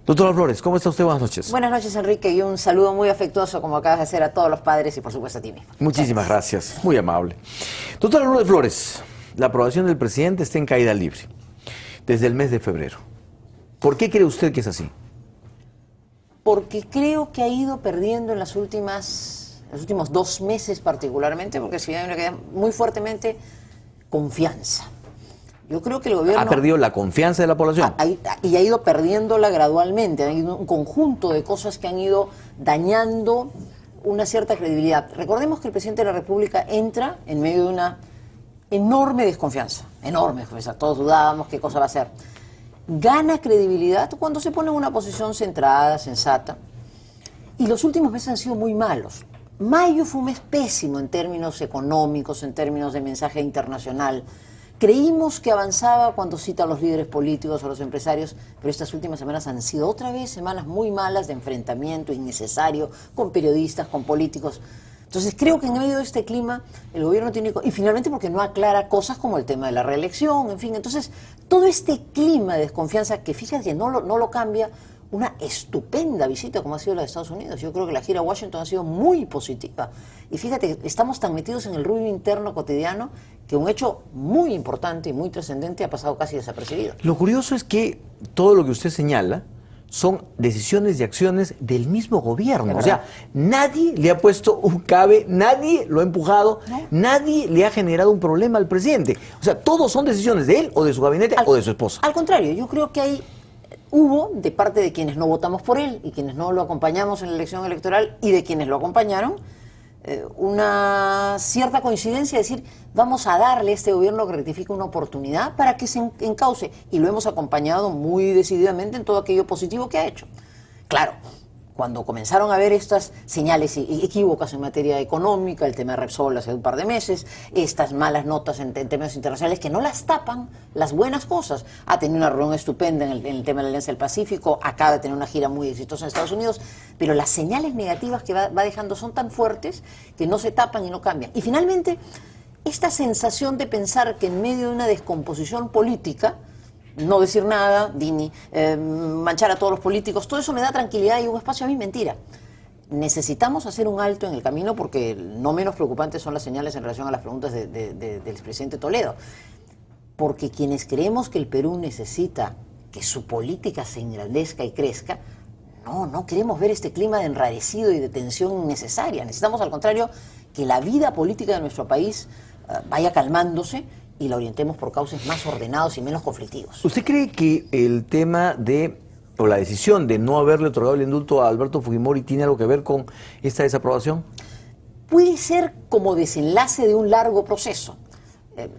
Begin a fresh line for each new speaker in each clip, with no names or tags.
Doctora Flores, ¿cómo está usted? Buenas noches.
Buenas noches, Enrique, y un saludo muy afectuoso, como acabas de hacer, a todos los padres y, por supuesto, a ti mismo.
Muchísimas gracias, muy amable. Doctora Lourdes Flores, la aprobación del presidente está en caída libre desde el mes de febrero. ¿Por qué cree usted que es así?
Porque creo que ha ido perdiendo en los últimos 2 meses particularmente, porque si hay una caída muy fuertemente, confianza. Yo creo que el gobierno...
¿Ha perdido la confianza de la población?
Y ha ido perdiéndola gradualmente. Ha habido un conjunto de cosas que han ido dañando una cierta credibilidad. Recordemos que el presidente de la República entra en medio de una enorme desconfianza. Enorme desconfianza. Todos dudábamos qué cosa va a hacer. Gana credibilidad cuando se pone en una posición centrada, sensata. Y los últimos meses han sido muy malos. Mayo fue un mes pésimo en términos económicos, en términos de mensaje internacional. Creímos que avanzaba cuando cita a los líderes políticos o a los empresarios, pero estas últimas semanas han sido otra vez semanas muy malas de enfrentamiento innecesario con periodistas, con políticos. Entonces creo que en medio de este clima el gobierno tiene... Y finalmente porque no aclara cosas como el tema de la reelección, en fin. Entonces todo este clima de desconfianza que fíjate que no lo cambia una estupenda visita como ha sido la de Estados Unidos. Yo creo que la gira a Washington ha sido muy positiva. Y fíjate, estamos tan metidos en el ruido interno cotidiano que un hecho muy importante y muy trascendente ha pasado casi desapercibido.
Lo curioso es que todo lo que usted señala son decisiones y acciones del mismo gobierno. O sea, nadie le ha puesto un cabe, nadie lo ha empujado, nadie le ha generado un problema al presidente. O sea, todos son decisiones de él o de su gabinete o de su esposa.
Al contrario, yo creo que hubo de parte de quienes no votamos por él y quienes no lo acompañamos en la elección electoral y de quienes lo acompañaron, una cierta coincidencia, es decir, vamos a darle a este gobierno que rectifique una oportunidad para que se encauce, y lo hemos acompañado muy decididamente en todo aquello positivo que ha hecho. Claro, cuando comenzaron a ver estas señales equívocas en materia económica, el tema de Repsol hace un par de meses, estas malas notas en términos internacionales que no las tapan las buenas cosas. Ha tenido una reunión estupenda en el tema de la Alianza del Pacífico, acaba de tener una gira muy exitosa en Estados Unidos, pero las señales negativas que va dejando son tan fuertes que no se tapan y no cambian. Y finalmente, esta sensación de pensar que en medio de una descomposición política, no decir nada, manchar a todos los políticos, todo eso me da tranquilidad y un espacio. A mí mentira. Necesitamos hacer un alto en el camino porque no menos preocupantes son las señales en relación a las preguntas del expresidente Toledo. Porque quienes creemos que el Perú necesita que su política se engrandezca y crezca, no queremos ver este clima de enrarecido y de tensión innecesaria. Necesitamos, al contrario, que la vida política de nuestro país vaya calmándose y la orientemos por cauces más ordenados y menos conflictivos.
¿Usted cree que el tema o la decisión de no haberle otorgado el indulto a Alberto Fujimori tiene algo que ver con esta desaprobación?
Puede ser como desenlace de un largo proceso.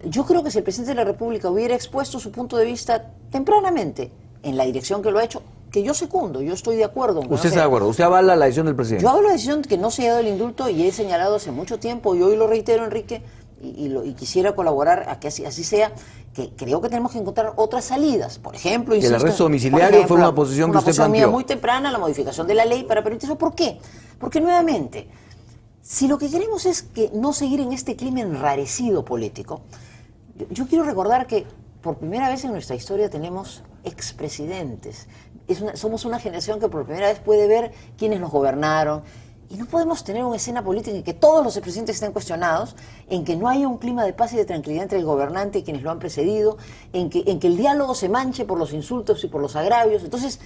Yo creo que si el presidente de la República hubiera expuesto su punto de vista tempranamente en la dirección que lo ha hecho, que yo secundo, yo estoy de acuerdo.
¿Usted está de acuerdo? ¿Usted avala la decisión del presidente?
Yo hago la decisión que no se haya dado el indulto y he señalado hace mucho tiempo, y hoy lo reitero, Enrique, y quisiera colaborar a que así sea, que creo que tenemos que encontrar otras salidas. Por ejemplo,
el arresto domiciliario fue una posición que usted planteó.
Una posición muy temprana, la modificación de la ley para permitir eso. ¿Por qué? Porque nuevamente, si lo que queremos es que no seguir en este clima enrarecido político, yo quiero recordar que por primera vez en nuestra historia tenemos expresidentes. Somos una generación que por primera vez puede ver quiénes nos gobernaron. Y no podemos tener una escena política en que todos los expresidentes estén cuestionados, en que no haya un clima de paz y de tranquilidad entre el gobernante y quienes lo han precedido, en que el diálogo se manche por los insultos y por los agravios. Entonces,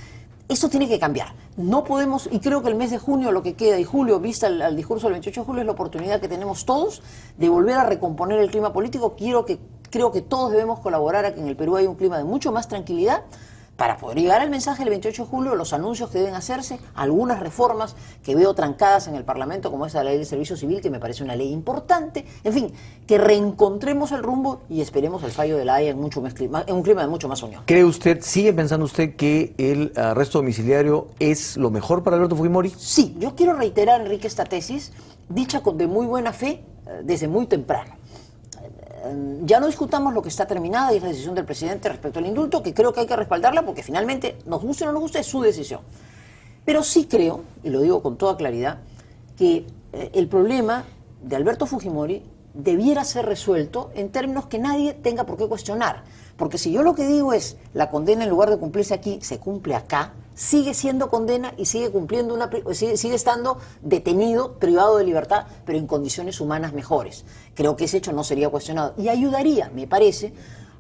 esto tiene que cambiar. No podemos, y creo que el mes de junio, lo que queda, y julio, vista al discurso del 28 de julio, es la oportunidad que tenemos todos de volver a recomponer el clima político. Creo que todos debemos colaborar a que en el Perú haya un clima de mucho más tranquilidad, para poder llegar al mensaje del 28 de julio, los anuncios que deben hacerse, algunas reformas que veo trancadas en el Parlamento, como esa de la ley del servicio civil, que me parece una ley importante. En fin, que reencontremos el rumbo y esperemos el fallo de la Haya en un clima de mucho más unión.
¿Sigue pensando usted que el arresto domiciliario es lo mejor para Alberto Fujimori?
Sí, yo quiero reiterar, Enrique, esta tesis, dicha de muy buena fe desde muy temprano. Ya no discutamos lo que está terminada y es la decisión del presidente respecto al indulto, que creo que hay que respaldarla porque finalmente, nos guste o no nos guste, es su decisión. Pero sí creo, y lo digo con toda claridad, que el problema de Alberto Fujimori debiera ser resuelto en términos que nadie tenga por qué cuestionar. Porque si yo lo que digo es, la condena en lugar de cumplirse aquí, se cumple acá, sigue siendo condena y sigue cumpliendo sigue estando detenido, privado de libertad, pero en condiciones humanas mejores. Creo que ese hecho no sería cuestionado y ayudaría, me parece,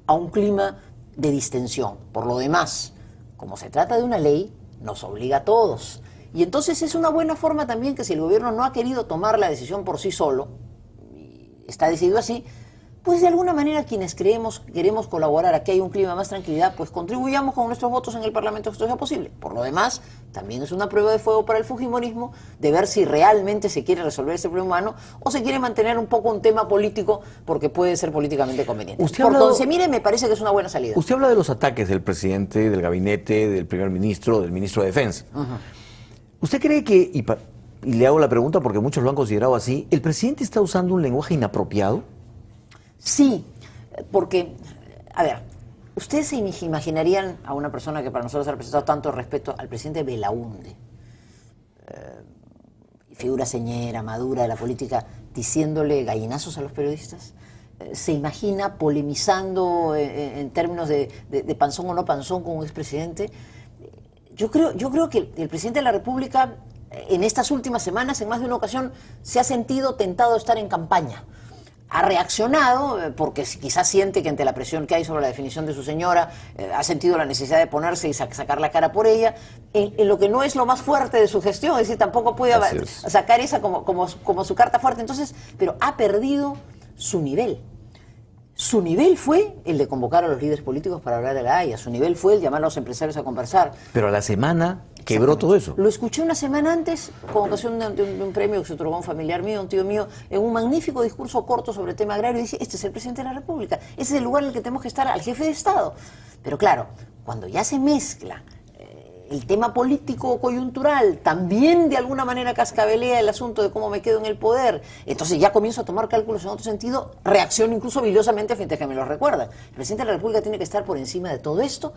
a un clima de distensión. Por lo demás, como se trata de una ley, nos obliga a todos. Y entonces es una buena forma también que si el gobierno no ha querido tomar la decisión por sí solo, y está decidido así, pues de alguna manera quienes queremos colaborar a que haya un clima de más tranquilidad, pues contribuyamos con nuestros votos en el Parlamento que esto sea posible. Por lo demás, también es una prueba de fuego para el fujimorismo de ver si realmente se quiere resolver este problema humano o se quiere mantener un poco un tema político porque puede ser políticamente conveniente. Por donde se mire, me parece que es una buena salida.
Usted habla de los ataques del presidente, del gabinete, del primer ministro, del ministro de Defensa. ¿Usted cree que, y le hago la pregunta porque muchos lo han considerado así, el presidente está usando un lenguaje inapropiado?
Sí, porque, a ver, ustedes se imaginarían a una persona que para nosotros ha representado tanto respeto al presidente Belaúnde, figura señera, madura de la política, diciéndole gallinazos a los periodistas. ¿Se imagina polemizando en términos de panzón o no panzón con un expresidente? Yo creo que el presidente de la República en estas últimas semanas, en más de una ocasión, se ha sentido tentado a estar en campaña. Ha reaccionado porque quizás siente que ante la presión que hay sobre la definición de su señora, ha sentido la necesidad de ponerse y sacar la cara por ella, en lo que no es lo más fuerte de su gestión, es decir, tampoco puede sacar esa como su carta fuerte. Entonces, pero ha perdido su nivel. Su nivel fue el de convocar a los líderes políticos para hablar de la Haya, su nivel fue el de llamar a los empresarios a conversar.
Pero a la semana quebró todo eso.
Lo escuché una semana antes, con ocasión de un premio que se otorgó a un familiar mío, un tío mío, en un magnífico discurso corto sobre el tema agrario, y dice, este es el presidente de la República, ese es el lugar en el que tenemos que estar al jefe de Estado. Pero claro, cuando ya se mezcla el tema político coyuntural, también de alguna manera cascabelea el asunto de cómo me quedo en el poder, entonces ya comienzo a tomar cálculos en otro sentido, reacciono incluso viliosamente frente a que me lo recuerdan. El presidente de la República tiene que estar por encima de todo esto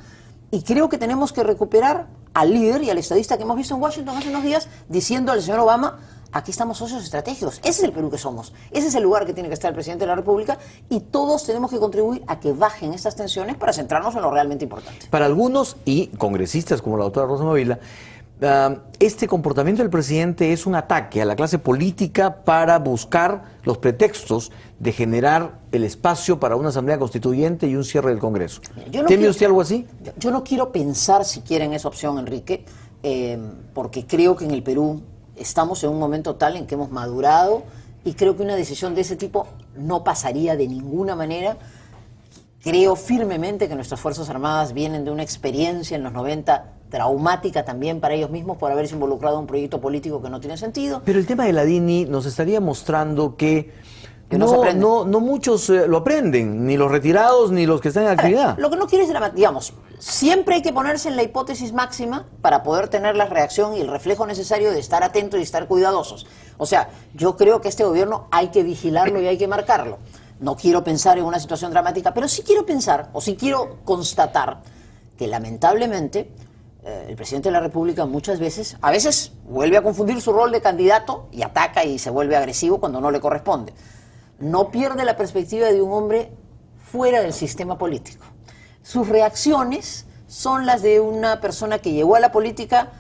y creo que tenemos que recuperar al líder y al estadista que hemos visto en Washington hace unos días diciendo al señor Obama, aquí estamos socios estratégicos, ese es el Perú que somos, ese es el lugar que tiene que estar el presidente de la República y todos tenemos que contribuir a que bajen estas tensiones para centrarnos en lo realmente importante.
Para algunos, y congresistas como la doctora Rosa Mavila, este comportamiento del presidente es un ataque a la clase política para buscar los pretextos de generar el espacio para una asamblea constituyente y un cierre del Congreso. ¿Teme usted algo así?
Yo no quiero pensar siquiera en esa opción, Enrique, porque creo que en el Perú estamos en un momento tal en que hemos madurado y creo que una decisión de ese tipo no pasaría de ninguna manera. Creo firmemente que nuestras Fuerzas Armadas vienen de una experiencia en los 90 traumática también para ellos mismos por haberse involucrado en un proyecto político que no tiene sentido.
Pero el tema de la DINI nos estaría mostrando que no muchos lo aprenden, ni los retirados ni los que están en actividad.
Lo que no quiero es, digamos, siempre hay que ponerse en la hipótesis máxima para poder tener la reacción y el reflejo necesario de estar atentos y estar cuidadosos. O sea, yo creo que este gobierno hay que vigilarlo y hay que marcarlo. No quiero pensar en una situación dramática, pero sí quiero pensar, o sí quiero constatar, que lamentablemente el presidente de la República muchas veces, a veces vuelve a confundir su rol de candidato y ataca y se vuelve agresivo cuando no le corresponde. No pierde la perspectiva de un hombre fuera del sistema político. Sus reacciones son las de una persona que llegó a la política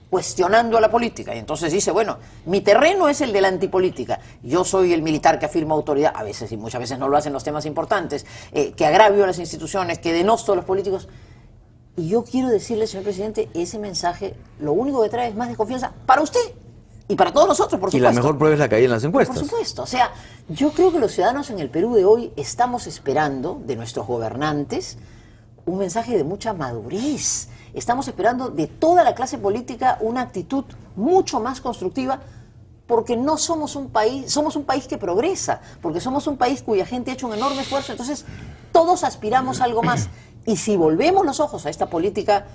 cuestionando a la política y entonces dice, bueno, mi terreno es el de la antipolítica, yo soy el militar que afirma autoridad, a veces y muchas veces no lo hacen los temas importantes, que agravio a las instituciones, que denosto a los políticos. Y yo quiero decirle, señor presidente, ese mensaje lo único que trae es más desconfianza para usted y para todos nosotros, por supuesto.
Y la mejor prueba es la caída en las encuestas.
Por supuesto. O sea, yo creo que los ciudadanos en el Perú de hoy estamos esperando de nuestros gobernantes un mensaje de mucha madurez. Estamos esperando de toda la clase política una actitud mucho más constructiva porque no somos un país que progresa, porque somos un país cuya gente ha hecho un enorme esfuerzo, entonces todos aspiramos a algo más. Y si volvemos los ojos a esta política,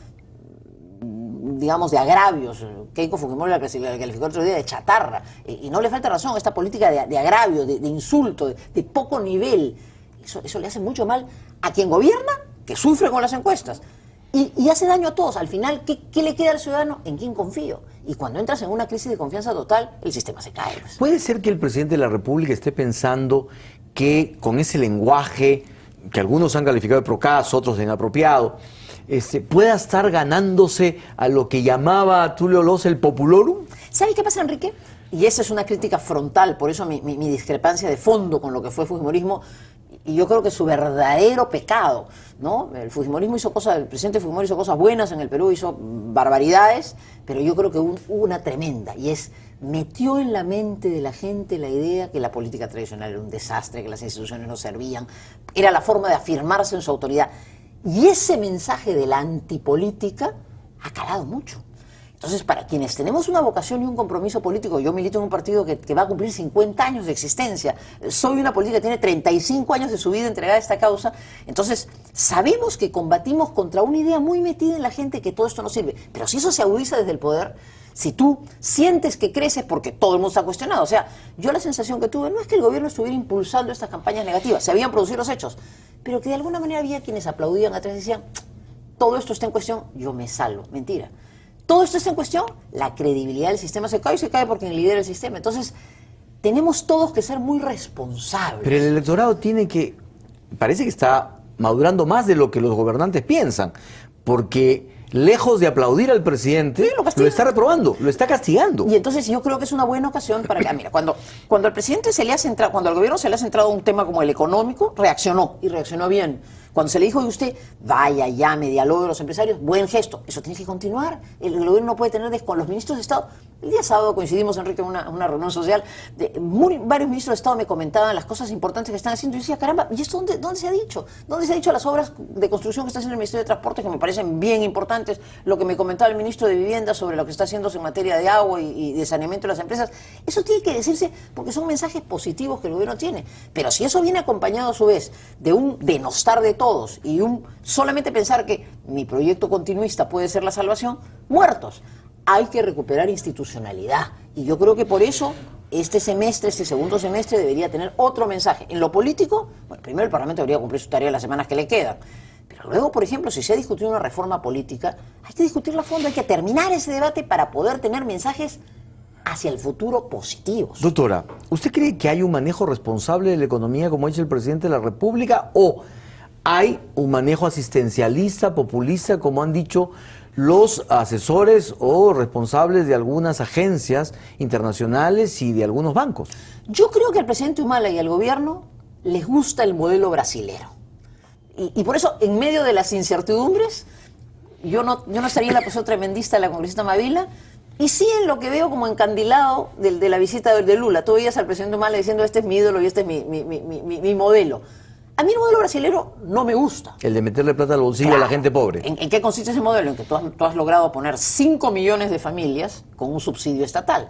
digamos, de agravios, Keiko Fujimori la calificó el otro día de chatarra, y no le falta razón, esta política de agravio, de insulto, de poco nivel, eso le hace mucho mal a quien gobierna, que sufre con las encuestas, y hace daño a todos. Al final, ¿qué le queda al ciudadano? ¿En quién confío? Y cuando entras en una crisis de confianza total, el sistema se cae. Pues.
¿Puede ser que el presidente de la República esté pensando que con ese lenguaje que algunos han calificado de procas, otros de inapropiado, pueda estar ganándose a lo que llamaba Tulio Loza el populorum?
¿Sabes qué pasa, Enrique? Y esa es una crítica frontal, por eso mi discrepancia de fondo con lo que fue el fujimorismo, y yo creo que su verdadero pecado, ¿no? El presidente Fujimori hizo cosas buenas en el Perú, hizo barbaridades, pero yo creo que hubo una tremenda, y metió en la mente de la gente la idea que la política tradicional era un desastre, que las instituciones no servían, era la forma de afirmarse en su autoridad. Y ese mensaje de la antipolítica ha calado mucho. Entonces, para quienes tenemos una vocación y un compromiso político, yo milito en un partido que va a cumplir 50 años de existencia, soy una política que tiene 35 años de su vida entregada a esta causa, entonces sabemos que combatimos contra una idea muy metida en la gente que todo esto no sirve, pero si eso se agudiza desde el poder, si tú sientes que creces porque todo el mundo está cuestionado, o sea, yo la sensación que tuve no es que el gobierno estuviera impulsando estas campañas negativas, se habían producido los hechos, pero que de alguna manera había quienes aplaudían atrás y decían, todo esto está en cuestión, yo me salvo, mentira. Todo esto está en cuestión, la credibilidad del sistema se cae y se cae porque lidera el sistema. Entonces, tenemos todos que ser muy responsables.
Pero el electorado parece que está madurando más de lo que los gobernantes piensan, porque lejos de aplaudir al presidente, sí, lo está reprobando, lo está castigando.
Y entonces yo creo que es una buena ocasión para que, mira, cuando al presidente cuando al gobierno se le ha centrado un tema como el económico, reaccionó, y reaccionó bien. Cuando se le dijo a usted, vaya, llame, dialogue con los empresarios, buen gesto, eso tiene que continuar. El gobierno no puede tener con los ministros de Estado. El día sábado coincidimos, Enrique, en una reunión social, varios ministros de Estado me comentaban las cosas importantes que están haciendo, y yo decía, caramba, ¿y esto dónde se ha dicho? ¿Dónde se ha dicho las obras de construcción que está haciendo el Ministerio de Transporte, que me parecen bien importantes? Lo que me comentaba el ministro de Vivienda sobre lo que está haciéndose en materia de agua y de saneamiento de las empresas. Eso tiene que decirse porque son mensajes positivos que el gobierno tiene. Pero si eso viene acompañado a su vez de un denostar de todos y solamente pensar que mi proyecto continuista puede ser la salvación, muertos. Hay que recuperar institucionalidad. Y yo creo que por eso este segundo semestre debería tener otro mensaje. En lo político, bueno, primero el Parlamento debería cumplir su tarea las semanas que le quedan. Pero luego, por ejemplo, si se ha discutido una reforma política, hay que discutirla a fondo, hay que terminar ese debate para poder tener mensajes hacia el futuro positivos.
Doctora, ¿usted cree que hay un manejo responsable de la economía, como ha dicho el presidente de la República, o hay un manejo asistencialista, populista, como han dicho los asesores o responsables de algunas agencias internacionales y de algunos bancos?
Yo creo que al presidente Humala y al gobierno les gusta el modelo brasilero. Y por eso, en medio de las incertidumbres, yo no estaría en la posición tremendista de la congresista Mavila, y sí en lo que veo como encandilado de la visita de Lula. Tú veías al presidente Humala diciendo, este es mi ídolo y este es mi modelo. A mí el modelo brasilero no me gusta.
El de meterle plata al bolsillo a la gente pobre.
¿En qué consiste ese modelo? En que tú has logrado poner 5 millones de familias con un subsidio estatal.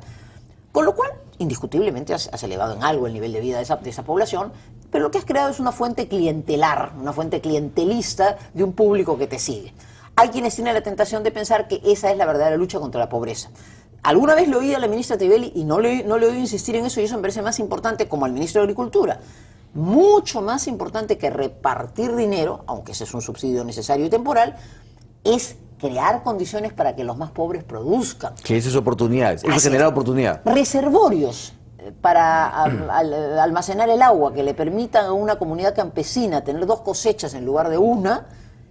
Con lo cual, indiscutiblemente, has elevado en algo el nivel de vida de esa población, pero lo que has creado es una fuente clientelar, una fuente clientelista de un público que te sigue. Hay quienes tienen la tentación de pensar que esa es la verdadera lucha contra la pobreza. Alguna vez le oí a la ministra Tibeli y no le oí insistir en eso, y eso me parece más importante, como al ministro de Agricultura. Mucho más importante que repartir dinero, aunque ese es un subsidio necesario y temporal, es crear condiciones para que los más pobres produzcan.
Que eso es oportunidades, eso genera oportunidad.
Reservorios para almacenar el agua que le permitan a una comunidad campesina tener 2 cosechas en lugar de una,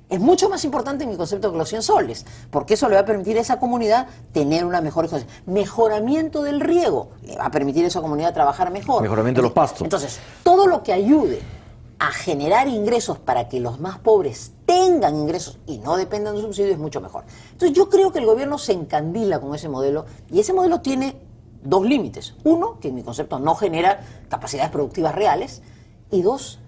es mucho más importante en mi concepto que los 100 soles, porque eso le va a permitir a esa comunidad tener una mejor cosa. Mejoramiento del riego, le va a permitir a esa comunidad trabajar mejor.
Mejoramiento de los pastos.
Entonces, todo lo que ayude a generar ingresos para que los más pobres tengan ingresos y no dependan de subsidios es mucho mejor. Entonces, yo creo que el gobierno se encandila con ese modelo, y ese modelo tiene 2 límites. 1, que en mi concepto no genera capacidades productivas reales, y 2,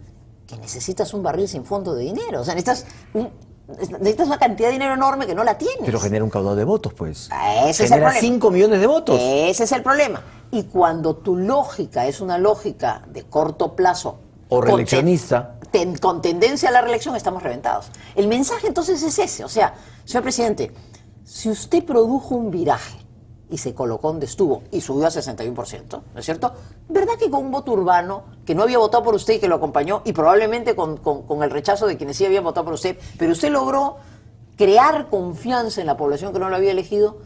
que necesitas un barril sin fondo de dinero. O sea, necesitas una cantidad de dinero enorme que no la tienes.
Pero genera un caudal de votos, pues.
Ese es el problema.
5 millones de votos.
Ese es el problema. Y cuando tu lógica es una lógica de corto plazo
o reeleccionista,
con tendencia a la reelección, estamos reventados. El mensaje entonces es ese. O sea, señor presidente, si usted produjo un viraje y se colocó donde estuvo y subió a 61%, ¿no es cierto? ¿Verdad que con un voto urbano, que no había votado por usted y que lo acompañó, y probablemente con el rechazo de quienes sí habían votado por usted, pero usted logró crear confianza en la población que no lo había elegido?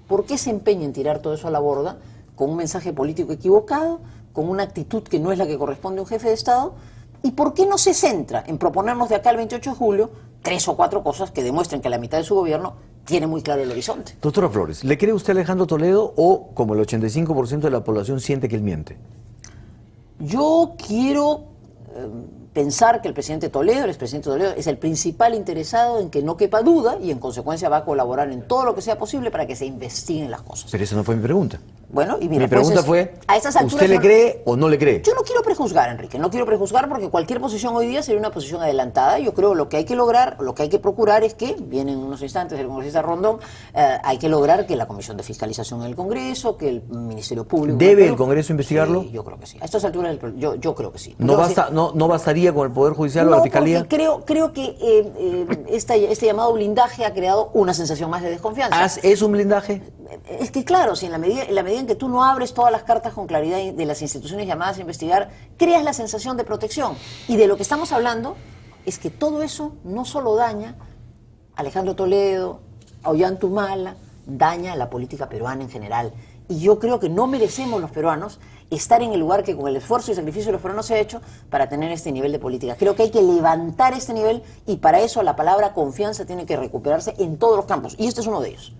¿Por qué se empeña en tirar todo eso a la borda con un mensaje político equivocado, con una actitud que no es la que corresponde a un jefe de Estado? ¿Y por qué no se centra en proponernos de acá al 28 de julio 3 o 4 cosas que demuestren que la mitad de su gobierno tiene muy claro el horizonte?
Doctora Flores, ¿le cree usted a Alejandro Toledo o, como el 85% de la población, siente que él miente?
Yo quiero pensar que el presidente Toledo, el expresidente Toledo, es el principal interesado en que no quepa duda y en consecuencia va a colaborar en todo lo que sea posible para que se investiguen las cosas.
Pero esa no fue mi pregunta.
Bueno, y mira,
mi pregunta fue,
a estas alturas,
¿usted le cree o no le cree?
Yo no quiero prejuzgar, Enrique, no quiero prejuzgar porque cualquier posición hoy día sería una posición adelantada. Yo creo lo que hay que lograr, lo que hay que procurar es que, viene en unos instantes el congresista Rondón, hay que lograr que la Comisión de Fiscalización en el Congreso, que el Ministerio Público...
¿Debe el Congreso investigarlo?
Sí, yo creo que sí. A estas alturas yo creo que sí.
¿No bastaría con el Poder Judicial o la Fiscalía?
Creo que este llamado blindaje ha creado una sensación más de desconfianza.
¿Es un blindaje?
Es que claro, si en la medida en que tú no abres todas las cartas con claridad de las instituciones llamadas a investigar, creas la sensación de protección. Y de lo que estamos hablando es que todo eso no solo daña a Alejandro Toledo, a Ollanta, daña a la política peruana en general. Y yo creo que no merecemos los peruanos estar en el lugar que con el esfuerzo y sacrificio de los peruanos se ha hecho para tener este nivel de política. Creo que hay que levantar este nivel y para eso la palabra confianza tiene que recuperarse en todos los campos. Y este es uno de ellos.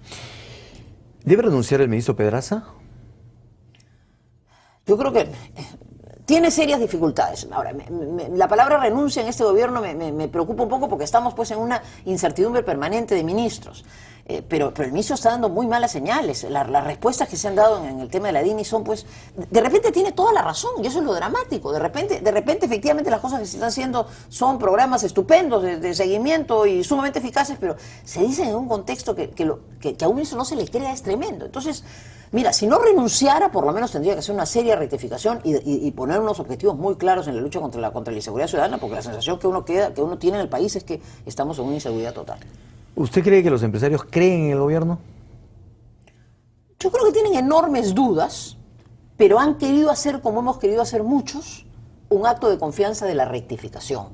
¿Debe renunciar el ministro Pedraza?
Yo creo que tiene serias dificultades. Ahora, la palabra renuncia en este gobierno me preocupa un poco porque estamos pues en una incertidumbre permanente de ministros. Pero el ministro está dando muy malas señales. Las respuestas que se han dado en el tema de la DINI son pues... De repente tiene toda la razón y eso es lo dramático. De repente efectivamente las cosas que se están haciendo son programas estupendos de seguimiento y sumamente eficaces, pero se dicen en un contexto que a un ministro no se le crea, es tremendo. Entonces, mira, si no renunciara, por lo menos tendría que hacer una seria rectificación y poner unos objetivos muy claros en la lucha contra la inseguridad ciudadana, porque la sensación que uno tiene en el país es que estamos en una inseguridad total.
¿Usted cree que los empresarios creen en el gobierno?
Yo creo que tienen enormes dudas, pero han querido hacer, como hemos querido hacer muchos, un acto de confianza de la rectificación.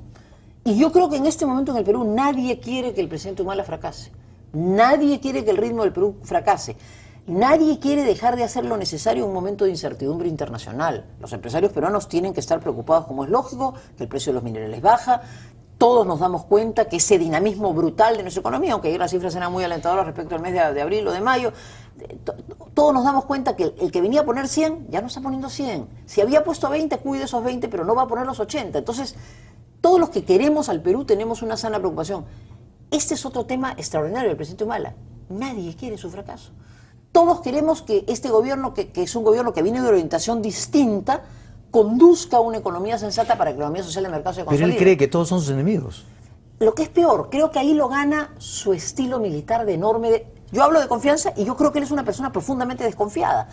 Y yo creo que en este momento en el Perú nadie quiere que el presidente Humala fracase. Nadie quiere que el ritmo del Perú fracase. Nadie quiere dejar de hacer lo necesario en un momento de incertidumbre internacional. Los empresarios peruanos tienen que estar preocupados, como es lógico, que el precio de los minerales baja. Todos nos damos cuenta que ese dinamismo brutal de nuestra economía, aunque ayer las cifras eran muy alentadoras respecto al mes de abril o de mayo, todos nos damos cuenta que el que venía a poner 100 ya no está poniendo 100. Si había puesto 20, cuide esos 20, pero no va a poner los 80. Entonces, todos los que queremos al Perú tenemos una sana preocupación. Este es otro tema extraordinario del presidente Humala. Nadie quiere su fracaso. Todos queremos que este gobierno, que es un gobierno que viene de orientación distinta, conduzca a una economía sensata para que la economía social de mercado se consolide.
Pero él cree que todos son sus enemigos.
Lo que es peor, creo que ahí lo gana su estilo militar de enorme... Yo hablo de confianza y yo creo que él es una persona profundamente desconfiada.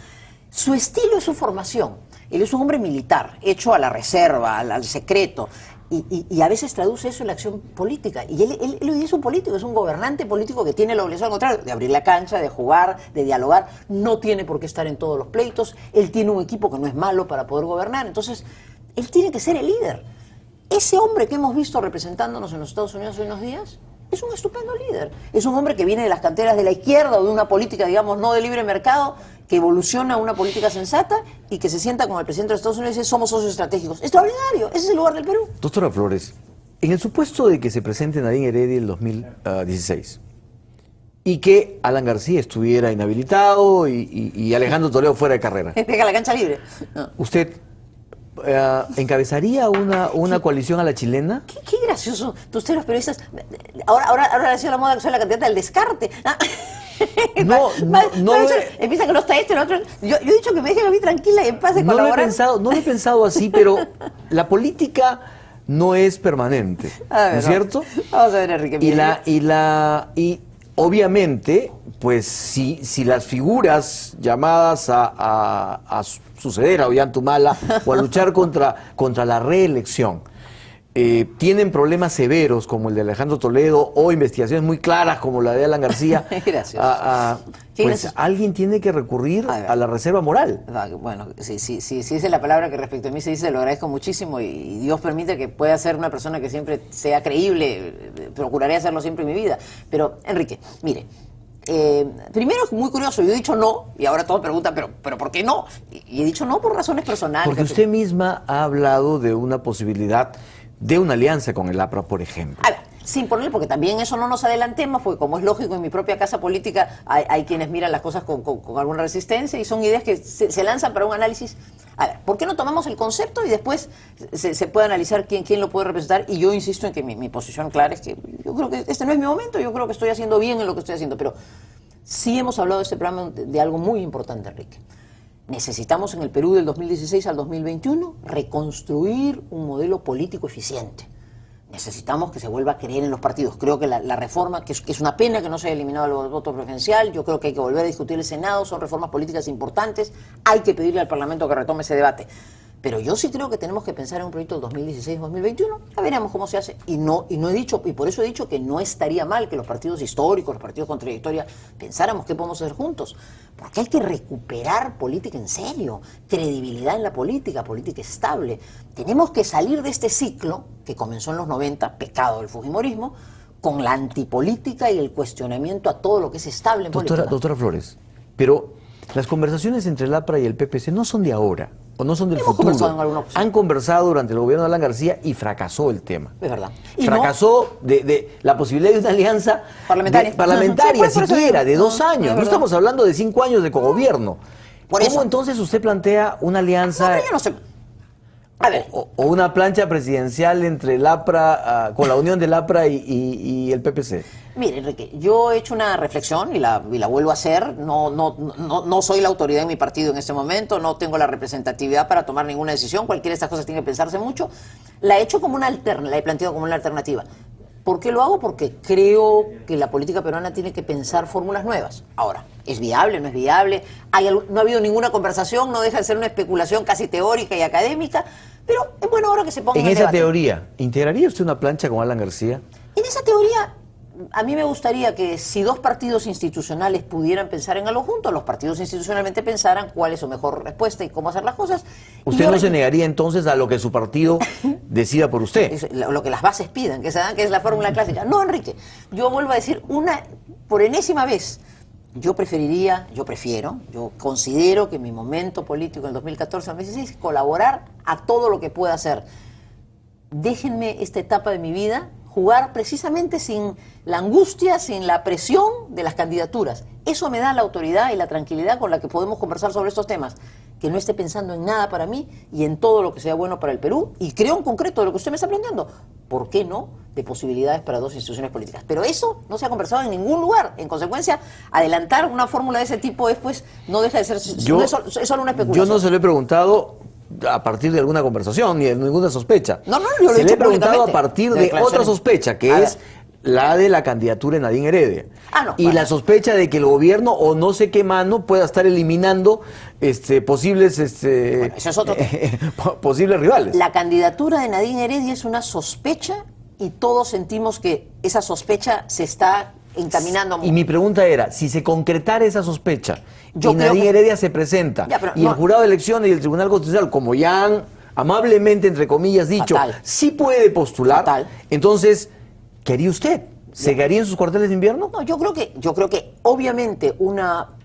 Su estilo es su formación. Él es un hombre militar, hecho a la reserva, al secreto. Y a veces traduce eso en la acción política. Y él hoy es un político, es un gobernante político que tiene la obligación, al contrario, de abrir la cancha, de jugar, de dialogar. No tiene por qué estar en todos los pleitos. Él tiene un equipo que no es malo para poder gobernar. Entonces, él tiene que ser el líder. Ese hombre que hemos visto representándonos en los Estados Unidos hace unos días es un estupendo líder. Es un hombre que viene de las canteras de la izquierda o de una política, digamos, no de libre mercado, que evoluciona a una política sensata y que se sienta con el presidente de los Estados Unidos y dice, somos socios estratégicos. Extraordinario, ese es el lugar del Perú.
Doctora Flores, en el supuesto de que se presente Nadine Heredia en el 2016 y que Alan García estuviera inhabilitado y Alejandro Toledo fuera de carrera.
Deja la cancha libre. No.
¿Usted encabezaría una coalición a la chilena?
Qué gracioso. Usted, los periodistas, ahora ha sido la moda que soy la candidata del descarte. Empieza que no está este, el otro. Yo he dicho que me dejen a mí tranquila y en paz de colaborar.
No lo he pensado así, pero la política no es permanente, ¿no es cierto?
Vamos a ver, Enrique.
Y obviamente, pues si las figuras llamadas a suceder a Ollanta o a luchar contra la reelección tienen problemas severos como el de Alejandro Toledo o investigaciones muy claras como la de Alan García, pues alguien tiene que recurrir a la reserva moral.
Bueno, si esa es la palabra que respecto a mí se dice, lo agradezco muchísimo y Dios permite que pueda ser una persona que siempre sea creíble, procuraré hacerlo siempre en mi vida. Pero, Enrique, mire, primero es muy curioso, yo he dicho no, y ahora todos preguntan, pero ¿por qué no? Y he dicho no por razones personales.
Porque usted misma ha hablado de una posibilidad de una alianza con el APRA, por ejemplo?
A ver, sin ponerle, porque también eso no nos adelantemos, porque como es lógico, en mi propia casa política hay quienes miran las cosas con alguna resistencia y son ideas que se lanzan para un análisis. A ver, ¿por qué no tomamos el concepto y después se puede analizar quién lo puede representar? Y yo insisto en que mi posición clara es que yo creo que este no es mi momento, yo creo que estoy haciendo bien en lo que estoy haciendo, pero sí hemos hablado de este programa de algo muy importante, Enrique. Necesitamos en el Perú del 2016 al 2021 reconstruir un modelo político eficiente. Necesitamos que se vuelva a creer en los partidos. Creo que la reforma, que es una pena que no se haya eliminado el voto preferencial, yo creo que hay que volver a discutir el Senado, son reformas políticas importantes, hay que pedirle al Parlamento que retome ese debate. Pero yo sí creo que tenemos que pensar en un proyecto del 2016-2021, ya veremos cómo se hace, y he dicho, y por eso he dicho que no estaría mal que los partidos históricos, los partidos con trayectoria, pensáramos qué podemos hacer juntos, porque hay que recuperar política en serio, credibilidad en la política estable. Tenemos que salir de este ciclo que comenzó en los 90, pecado del fujimorismo, con la antipolítica y el cuestionamiento a todo lo que es estable en política.
Doctora Flores, pero las conversaciones entre el APRA y el PPC no son de ahora, o no son del futuro. Han conversado durante el gobierno de Alan García y fracasó el tema.
Es verdad.
Y fracasó de la posibilidad de una alianza parlamentaria
sí,
siquiera, de 2 años. No estamos hablando de 5 años de cogobierno.
Por
¿Cómo
eso
entonces usted plantea una alianza?
No, yo no sé. A ver.
O una plancha presidencial entre el APRA, con la unión del APRA y el PPC.
Mire, Enrique, yo he hecho una reflexión y la vuelvo a hacer. No soy la autoridad en mi partido en este momento, no tengo la representatividad para tomar ninguna decisión. Cualquiera de estas cosas tiene que pensarse mucho. La he hecho como la he planteado como una alternativa. ¿Por qué lo hago? Porque creo que la política peruana tiene que pensar fórmulas nuevas. Ahora, ¿es viable? ¿No es viable? No ha habido ninguna conversación, no deja de ser una especulación casi teórica y académica, pero es bueno ahora que se ponga
en esa teoría, ¿integraría usted una plancha con Alan García?
En esa teoría, a mí me gustaría que si 2 partidos institucionales pudieran pensar en algo juntos, los partidos institucionalmente pensaran cuál es su mejor respuesta y cómo hacer las cosas.
¿Usted no se negaría entonces a lo que su partido decida por usted?
Lo que las bases pidan, que es la fórmula clásica. No, Enrique, yo vuelvo a decir por enésima vez, yo considero que mi momento político en el 2014-2016 es colaborar a todo lo que pueda hacer. Déjenme esta etapa de mi vida jugar precisamente sin la angustia, sin la presión de las candidaturas. Eso me da la autoridad y la tranquilidad con la que podemos conversar sobre estos temas. Que no esté pensando en nada para mí y en todo lo que sea bueno para el Perú. Y creo en concreto de lo que usted me está planteando. ¿Por qué no? De posibilidades para 2 instituciones políticas. Pero eso no se ha conversado en ningún lugar. En consecuencia, adelantar una fórmula de ese tipo después no deja de ser... es solo una especulación.
Yo no se lo he preguntado a partir de alguna conversación ni de ninguna sospecha.
No, yo lo he
dicho preguntado a partir de otra sospecha, que es la de la candidatura de Nadine Heredia. La sospecha de que el gobierno o no sé qué mano pueda estar eliminando posibles
ese es otro
posibles rivales.
La candidatura de Nadine Heredia es una sospecha y todos sentimos que esa sospecha se está encaminando.
Y mi pregunta era, si se concretara esa sospecha y Nadine Heredia se presenta y el jurado de elecciones y el Tribunal Constitucional, como ya han amablemente, entre comillas, dicho, sí puede postular, entonces, ¿qué haría usted? ¿Se quedaría en sus cuarteles de invierno?
No, yo creo que obviamente una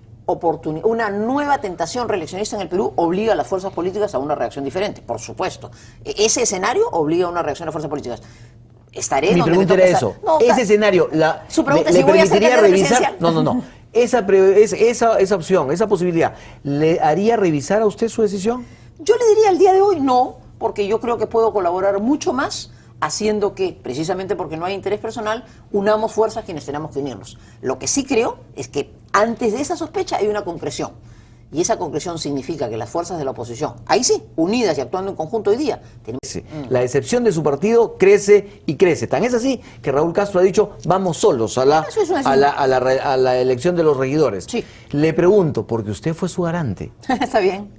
nueva tentación reeleccionista en el Perú obliga a las fuerzas políticas a una reacción diferente, por supuesto. Ese escenario obliga a una reacción a las fuerzas políticas.
Mi pregunta era eso. Ese escenario,
su pregunta
le
si voy a
permitiría revisar.
No.
Esa opción, esa posibilidad, ¿le haría revisar a usted su decisión?
Yo le diría al día de hoy no, porque yo creo que puedo colaborar mucho más haciendo que, precisamente porque no hay interés personal, unamos fuerzas quienes tenemos que unirnos. Lo que sí creo es que antes de esa sospecha hay una concreción. Y esa concreción significa que las fuerzas de la oposición, ahí sí, unidas y actuando en conjunto hoy día...
La decepción de su partido crece y crece. Tan es así que Raúl Castro ha dicho, vamos solos a la elección de los regidores.
Sí.
Le pregunto, porque usted fue su garante.
Está bien.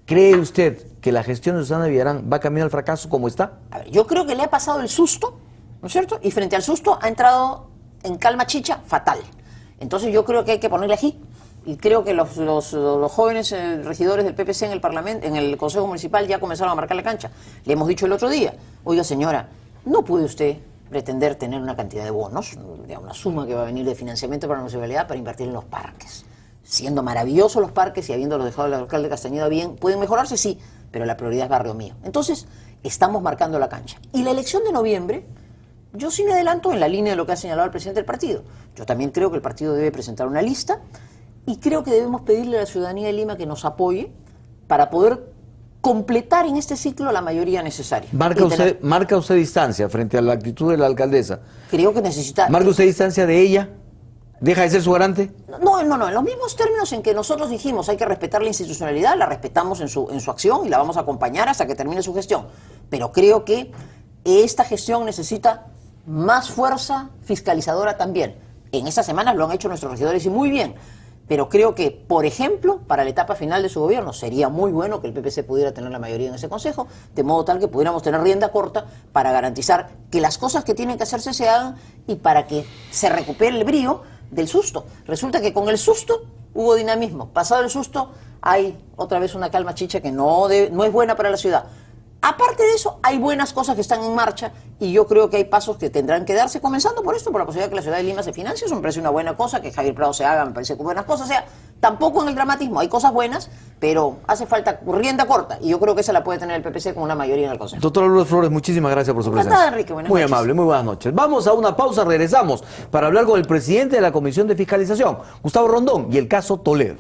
¿Cree usted que la gestión de Susana Villarán va camino al fracaso como está?
A ver, yo creo que le ha pasado el susto, ¿no es cierto? Y frente al susto ha entrado en calma chicha fatal. Entonces yo creo que hay que ponerle aquí. Y creo que los jóvenes regidores del PPC en el Parlamento, en el Consejo Municipal, ya comenzaron a marcar la cancha. Le hemos dicho el otro día, oiga señora, no puede usted pretender tener una cantidad de bonos, una suma que va a venir de financiamiento para la municipalidad para invertir en los parques. Siendo maravillosos los parques y habiéndolos dejado el alcalde Castañeda bien, pueden mejorarse, sí, pero la prioridad es Barrio Mío. Entonces, estamos marcando la cancha. Y la elección de noviembre, yo sí me adelanto en la línea de lo que ha señalado el presidente del partido. Yo también creo que el partido debe presentar una lista y creo que debemos pedirle a la ciudadanía de Lima que nos apoye para poder completar en este ciclo la mayoría necesaria.
¿Marca usted distancia frente a la actitud de la alcaldesa?
Creo que necesita...
¿Marca usted distancia de ella? ¿Deja de ser su garante?
No, en los mismos términos en que nosotros dijimos hay que respetar la institucionalidad, la respetamos en su acción y la vamos a acompañar hasta que termine su gestión. Pero creo que esta gestión necesita más fuerza fiscalizadora también. En estas semanas lo han hecho nuestros regidores y muy bien. Pero creo que, por ejemplo, para la etapa final de su gobierno sería muy bueno que el PPC pudiera tener la mayoría en ese consejo, de modo tal que pudiéramos tener rienda corta para garantizar que las cosas que tienen que hacerse se hagan y para que se recupere el brío del susto. Resulta que con el susto hubo dinamismo. Pasado el susto hay otra vez una calma chicha que no es buena para la ciudad. Aparte de eso, hay buenas cosas que están en marcha y yo creo que hay pasos que tendrán que darse, comenzando por esto, por la posibilidad de que la ciudad de Lima se financie. Eso me parece una buena cosa, que Javier Prado se haga, me parece que buenas cosas. O sea, tampoco en el dramatismo, hay cosas buenas, pero hace falta rienda corta y yo creo que esa la puede tener el PPC con una mayoría en el Consejo.
Doctora Lourdes Flores, muchísimas gracias por su presencia.
Encantada, Enrique, buenas
muy
noches.
amable, muy buenas noches. Vamos a una pausa, regresamos para hablar con el presidente de la Comisión de Fiscalización, Gustavo Rondón, y el caso Toledo.